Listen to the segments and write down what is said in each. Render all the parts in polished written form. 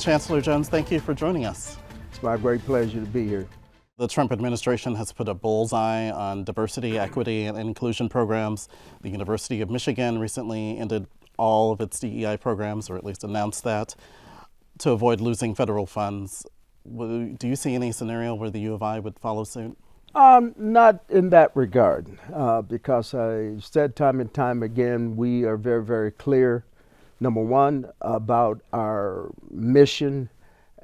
Chancellor Jones, thank you for joining us. It's my great pleasure to be here. The Trump administration has put a bullseye on diversity, equity, and inclusion programs. The University of Michigan recently ended all of its DEI programs, or at least announced that, to avoid losing federal funds. Do you see any scenario where the U of I would follow suit? Not in that regard, because I said time and time again, we are very, very clear, number one, about our mission.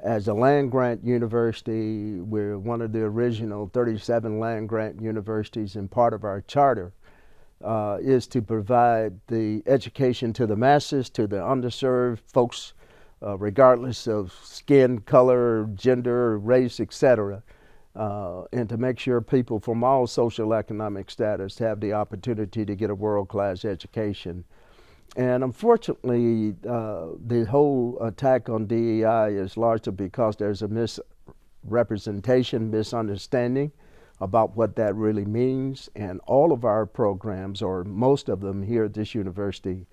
As a land-grant university, we're one of the original 37 land-grant universities, and part of our charter is to provide the education to the masses, to the underserved folks, regardless of skin color, gender, race, etc., and to make sure people from all social economic status have the opportunity to get a world-class education. And unfortunately, the whole attack on DEI is largely because there's a misrepresentation, misunderstanding about what that really means. And all of our programs, or most of them here at this university,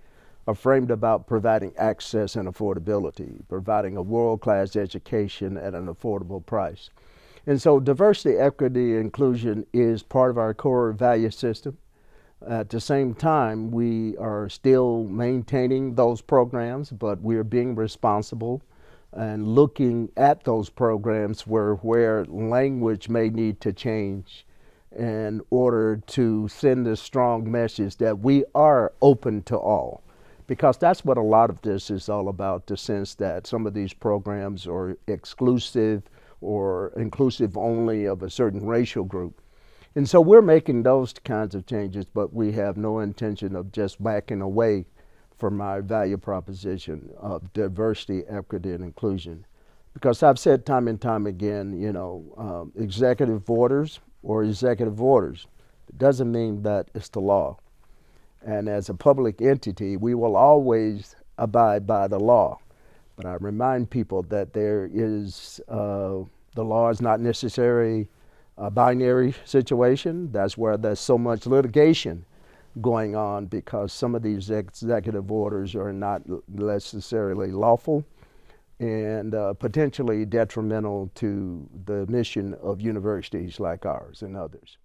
are framed about providing access and affordability, providing a world-class education at an affordable price. And so diversity, equity, inclusion is part of our core value system. At the same time, we are still maintaining those programs, but we're being responsible and looking at those programs where language may need to change in order to send a strong message that we are open to all. Because that's what a lot of this is all about, the sense that some of these programs are exclusive or inclusive only of a certain racial group. And so we're making those kinds of changes, but we have no intention of just backing away from our value proposition of diversity, equity, and inclusion. Because I've said time and time again, executive orders it doesn't mean that it's the law. And as a public entity, we will always abide by the law. But I remind people that there is, the law is not necessarily a binary situation. That's where there's so much litigation going on, because some of these executive orders are not necessarily lawful and potentially detrimental to the mission of universities like ours and others.